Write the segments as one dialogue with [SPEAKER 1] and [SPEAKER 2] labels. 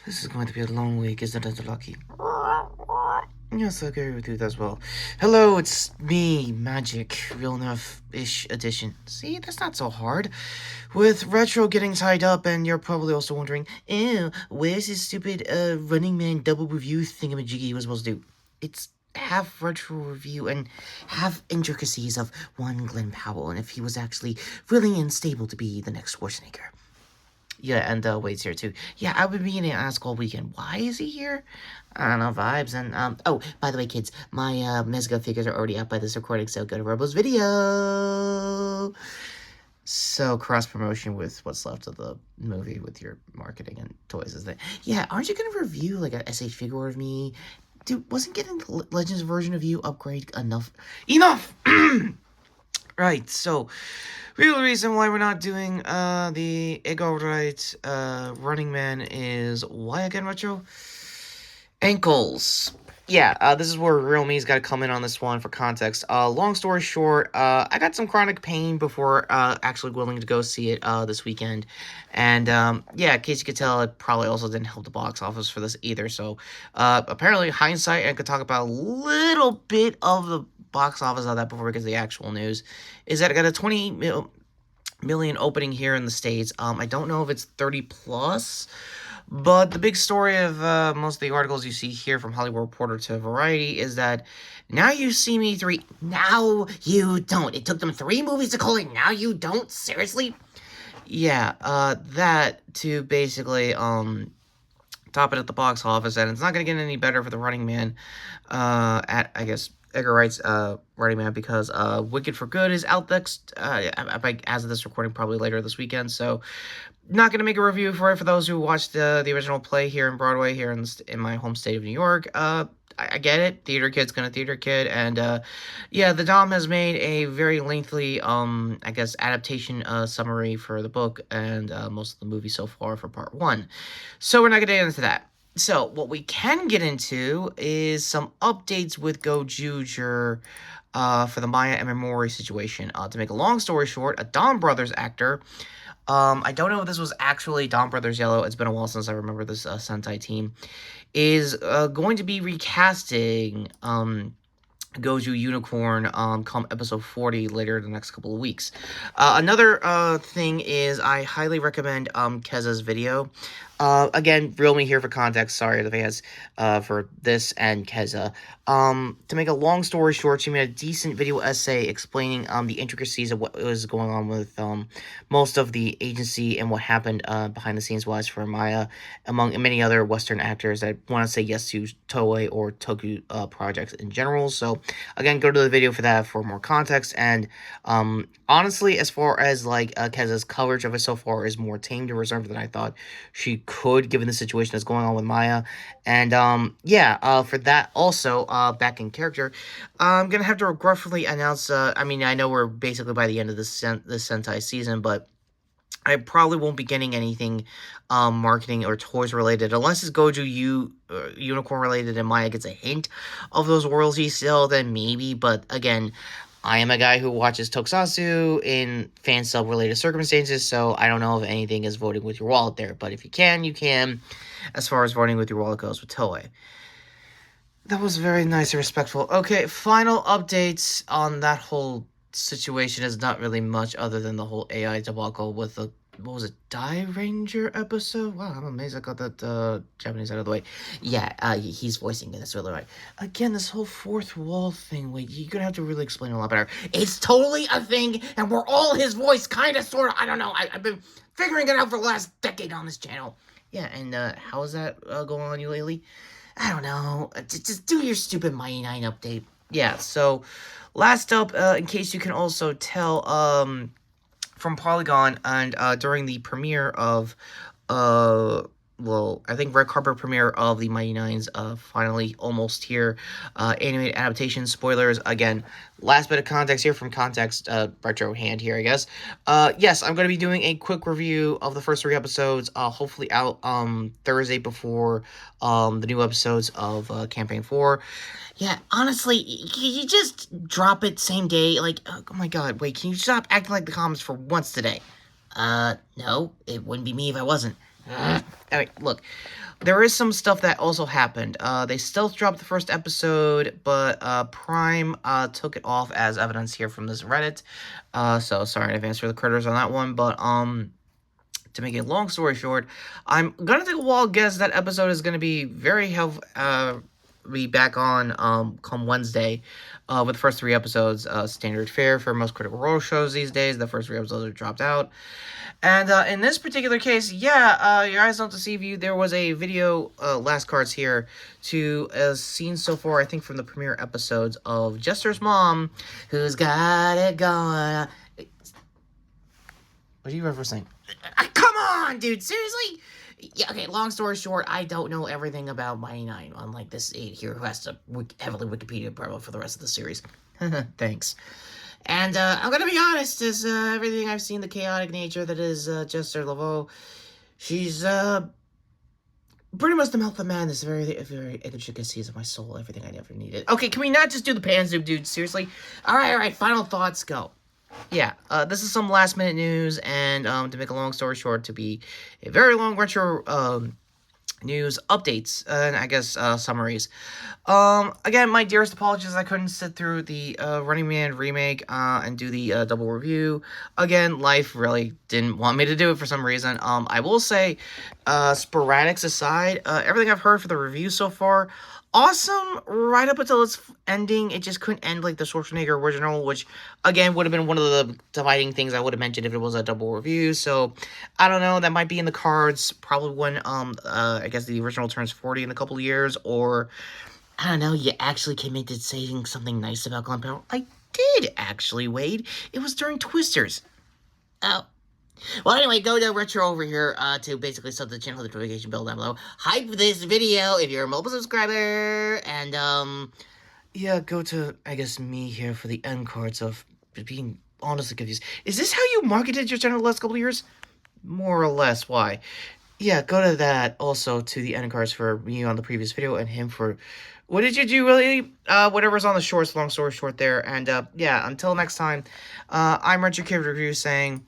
[SPEAKER 1] This is going to be a long week, isn't it, Lucky? Yes, I agree with you as well. Hello, it's me, Magic, real enough-ish edition. See, that's not so hard. With Retro getting tied up, and you're probably also wondering, ew, where's his stupid, Running Man double review thingamajiggy he was supposed to do? It's half retro review and half intricacies of one Glenn Powell, and if he was actually willing and stable to be the next Schwarzenegger. Yeah, and Wade's here too. Yeah, I've been meaning to ask all weekend, why is he here? I don't know, vibes, and, oh, by the way, kids, my, Mezga figures are already up by this recording, so go to Robo's video! So, cross-promotion with what's left of the movie with your marketing and toys, isn't it? Yeah, aren't you gonna review, like, a SH figure of me? Dude, wasn't getting the Legends version of you upgrade enough? Enough! Right, so, real reason why we're not doing, the Ego Right, Running Man is, why again, Retro? Ankles. Yeah, this is where Real Me's got to come in on this one for context. Long story short, I got some chronic pain before, actually willing to go see it, this weekend. And, yeah, in case you could tell, it probably also didn't help the box office for this either. So, apparently, hindsight, I could talk about a little bit of the box office of that before we get to the actual news, is that I got a 20 million opening here in the States. I don't know if it's 30 plus, but the big story of most of the articles you see here from Hollywood Reporter to Variety is that Now You See Me 3, now you don't. It took them 3 movies to call it Now You Don't? Seriously? Yeah, that to basically, top it at the box office, and it's not going to get any better for the Running Man, at, I guess, Edgar Wright's, Running Man, because, Wicked for Good is out next, as of this recording, probably later this weekend, so not going to make a review for it for those who watched the original play here in Broadway, here in my home state of New York. I get it. Theater kid's gonna theater kid. And, yeah, the Dom has made a very lengthy, I guess, adaptation, summary for the book and, most of the movie so far for part 1. So we're not gonna get into that. So what we can get into is some updates with gozyuger, for the Maya and Memori situation. To make a long story short, a Dom Brothers actor, I don't know if this was actually Dom Brothers Yellow. It's been a while since I remember this Sentai team. Is going to be recasting Goju Unicorn come episode 40 later in the next couple of weeks. Another thing is I highly recommend Keza's video. Again, reel me here for context. Sorry the fans for this and Keza. To make a long story short, she made a decent video essay explaining the intricacies of what was going on with most of the agency and what happened behind the scenes wise for Maya, among many other Western actors that want to say yes to Toei or Toku projects in general. So again, go to the video for that for more context. And honestly, as far as like Keza's coverage of it so far is more tamed and reserved than I thought she could, given the situation that's going on with Maya. And yeah, for that also, back in character, I'm gonna have to gruffly announce, I mean, I know we're basically by the end of this Sentai season, but I probably won't be getting anything marketing or toys related unless it's Goju Unicorn related and Maya gets a hint of those royalties still, then maybe. But again, I am a guy who watches Tokusatsu in fan sub related circumstances, so I don't know if anything is voting with your wallet there. But if you can, you can, as far as voting with your wallet goes with Toei. That was very nice and respectful. Okay, final updates on that whole situation is not really much other than the whole AI debacle with the, what was it, Die Ranger episode? Wow, I'm amazed I got that Japanese out of the way. Yeah, he's voicing it, that's really right. Again, this whole fourth wall thing, wait, you're gonna have to really explain it a lot better. It's totally a thing, and we're all his voice, kinda, sorta, I don't know, I've been figuring it out for the last decade on this channel. Yeah, and how is that going on you lately? I don't know. Just do your stupid Mighty Nine update. Yeah, so last up, in case you can also tell, from Polygon and during the premiere of well, I think red carpet premiere of the Mighty Nines, finally almost here, animated adaptation, spoilers, again, last bit of context here from context, retro hand here, I guess. Yes, I'm going to be doing a quick review of the first 3 episodes, hopefully out, Thursday before, the new episodes of, Campaign 4. Yeah, honestly, you just drop it same day, like, oh my god, wait, can you stop acting like the comments for once today? No, it wouldn't be me if I wasn't. Alright, look. There is some stuff that also happened. They stealth dropped the first episode, but Prime took it off as evidence here from this Reddit. So sorry in advance for the critters on that one, but to make a long story short, I'm gonna take a wild guess that episode is gonna be be back on come Wednesday, with the first 3 episodes. Standard fare for most Critical Role shows these days. The first 3 episodes are dropped out. And in this particular case, yeah, your eyes don't deceive you. There was a video, last cards here, to a scene so far, I think, from the premiere episodes of Jester's mom, who's got it going. What are you referencing? Come on, dude, seriously? Yeah, okay, long story short, I don't know everything about Mighty Nein, unlike this 8 here who has to heavily Wikipedia probably for the rest of the series. Thanks. And I'm gonna be honest, as everything I've seen, the chaotic nature that is Jester Laveau, she's pretty much the mouth of man. This very intricacies of my soul, everything I never needed. Okay, can we not just do the pan zoom, dude? Seriously? All right. Final thoughts, go. Yeah, this is some last minute news, and to make a long story short, to be a very long retro news updates and I guess summaries. Again, my dearest apologies, I couldn't sit through the Running Man remake and do the double review. Again, life really didn't want me to do it for some reason. I will say, sporadics aside, everything I've heard for the review so far, awesome right up until its ending. It just couldn't end like the Schwarzenegger original, which again would have been one of the dividing things I would have mentioned if it was a double review. So I don't know, that might be in the cards probably when I guess the original turns 40 in a couple of years, or I don't know, you actually committed saying something nice about Glenn Powell. I did actually, Wade. It was during Twisters. Oh. Well, anyway, go to Retro over here to basically sub the channel, the notification bell down below. Hype this video if you're a mobile subscriber. And, yeah, go to, I guess, me here for the end cards of being honestly confused. Is this how you marketed your channel the last couple of years? More or less, why? Yeah, go to that also to the end cards for me on the previous video and him for... What did you do, really? Whatever's on the shorts, long story short there. And, yeah, until next time, I'm Richard Kid Review saying...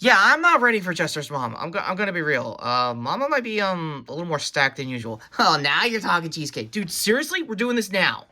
[SPEAKER 1] Yeah, I'm not ready for Jester's mom. I'm gonna be real. Mama might be, a little more stacked than usual. Oh, now you're talking cheesecake. Dude, seriously? We're doing this now.